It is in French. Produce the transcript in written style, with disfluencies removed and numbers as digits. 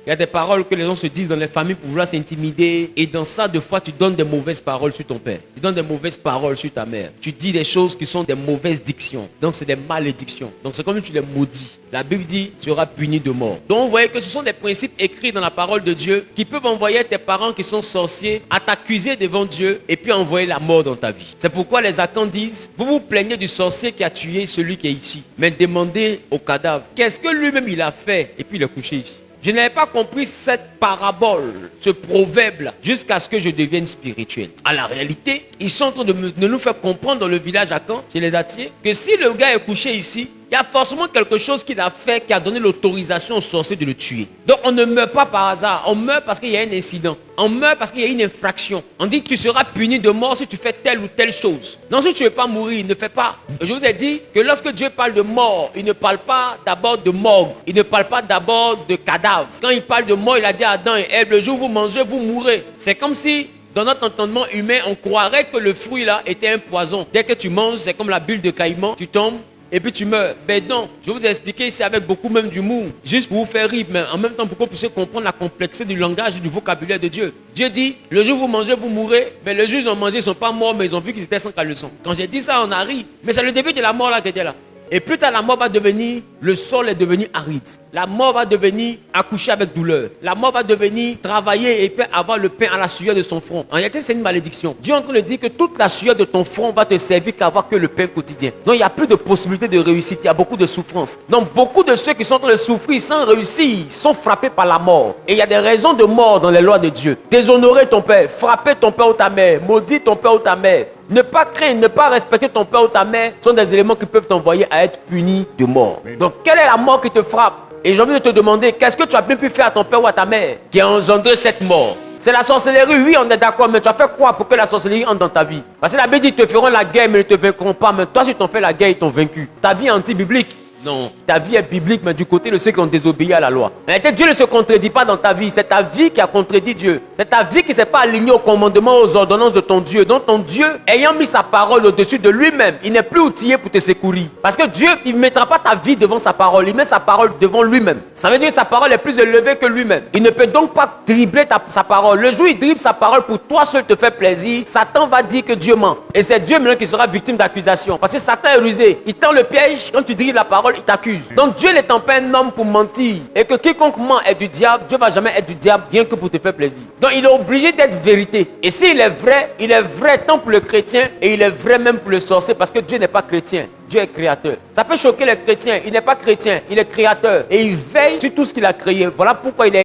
Il y a des paroles que les gens se disent dans les familles pour vouloir s'intimider. Et dans ça, des fois, tu donnes des mauvaises paroles sur ton père. Tu donnes des mauvaises paroles sur ta mère. Tu dis des choses qui sont des mauvaises dictions. Donc, c'est des malédictions. Donc, c'est comme si tu les maudis. La Bible dit, tu seras puni de mort. Donc, vous voyez que ce sont des principes écrits dans la parole de Dieu qui peuvent envoyer tes parents qui sont sorciers à t'accuser devant Dieu et puis envoyer la mort dans ta vie. C'est pourquoi les Akans disent, vous vous plaignez du sorcier qui a tué celui qui est ici. Mais demandez au cadavre, qu'est-ce que lui-même il a fait et puis il est couché ici. Je n'avais pas compris cette parabole, ce proverbe-là, jusqu'à ce que je devienne spirituel. À la réalité, ils sont en train de nous faire comprendre dans le village à Caen, chez les Datiers, que si le gars est couché ici, il y a forcément quelque chose qu'il a fait qui a donné l'autorisation au sorcier de le tuer. Donc on ne meurt pas par hasard, on meurt parce qu'il y a un incident. On meurt parce qu'il y a une infraction. On dit tu seras puni de mort si tu fais telle ou telle chose. Non, si tu ne veux pas mourir, ne fais pas. Je vous ai dit que lorsque Dieu parle de mort, il ne parle pas d'abord de morgue. Il ne parle pas d'abord de cadavre. Quand il parle de mort, il a dit à Adam et Ève, le jour où vous mangez, vous mourrez. C'est comme si dans notre entendement humain, on croirait que le fruit là était un poison. Dès que tu manges, c'est comme la bulle de caïman, tu tombes et puis tu meurs. Ben non, je vais vous expliquer ici avec beaucoup même d'humour, juste pour vous faire rire, mais en même temps pour que vous puissiez comprendre la complexité du langage et du vocabulaire de Dieu. Dieu dit, le jour où vous mangez, vous mourrez, mais le jour où ils ont mangé, ils ne sont pas morts, mais ils ont vu qu'ils étaient sans caleçon. Quand j'ai dit ça, on a ri, mais c'est le début de la mort là qui était là. Et plus tard, la mort va devenir, le sol est devenu aride. La mort va devenir accoucher avec douleur. La mort va devenir travailler et puis avoir le pain à la sueur de son front. En réalité, c'est une malédiction. Dieu est en train de dire que toute la sueur de ton front va te servir qu'à avoir que le pain quotidien. Donc, il n'y a plus de possibilité de réussite. Il y a beaucoup de souffrance. Donc, beaucoup de ceux qui sont en train de souffrir sans réussir sont frappés par la mort. Et il y a des raisons de mort dans les lois de Dieu. Déshonorer ton père, frapper ton père ou ta mère, maudire ton père ou ta mère. Ne pas craindre, ne pas respecter ton père ou ta mère sont des éléments qui peuvent t'envoyer à être puni de mort. Donc, quelle est la mort qui te frappe? Et j'ai envie de te demander, qu'est-ce que tu as bien pu faire à ton père ou à ta mère qui a engendré cette mort? C'est la sorcellerie, oui, on est d'accord, mais tu as fait quoi pour que la sorcellerie entre dans ta vie? Parce que la Bible dit, ils te feront la guerre, mais ils ne te vaincront pas. Mais toi, si tu t'en fais la guerre, ils t'ont vaincu. Ta vie est anti-biblique. Non, ta vie est biblique, mais du côté de ceux qui ont désobéi à la loi. Mais Dieu ne se contredit pas dans ta vie. C'est ta vie qui a contredit Dieu. C'est ta vie qui ne s'est pas alignée aux commandements, aux ordonnances de ton Dieu. Donc ton Dieu, ayant mis sa parole au-dessus de lui-même, il n'est plus outillé pour te secourir. Parce que Dieu, il ne mettra pas ta vie devant sa parole. Il met sa parole devant lui-même. Ça veut dire que sa parole est plus élevée que lui-même. Il ne peut donc pas dribbler sa parole. Le jour où il dribble sa parole pour toi seul te faire plaisir, Satan va dire que Dieu ment. Et c'est Dieu maintenant qui sera victime d'accusation. Parce que Satan est rusé. Il tend le piège. Quand tu dribbles la parole, il t'accuse. Donc Dieu n'étant pas un homme pour mentir et que quiconque ment est du diable, Dieu ne va jamais être du diable rien que pour te faire plaisir. Donc il est obligé d'être vérité. Et s'il est vrai tant pour le chrétien et il est vrai même pour le sorcier parce que Dieu n'est pas chrétien. Dieu est créateur. Ça peut choquer les chrétiens. Il n'est pas chrétien, il est créateur. Et il veille sur tout ce qu'il a créé. Voilà pourquoi il est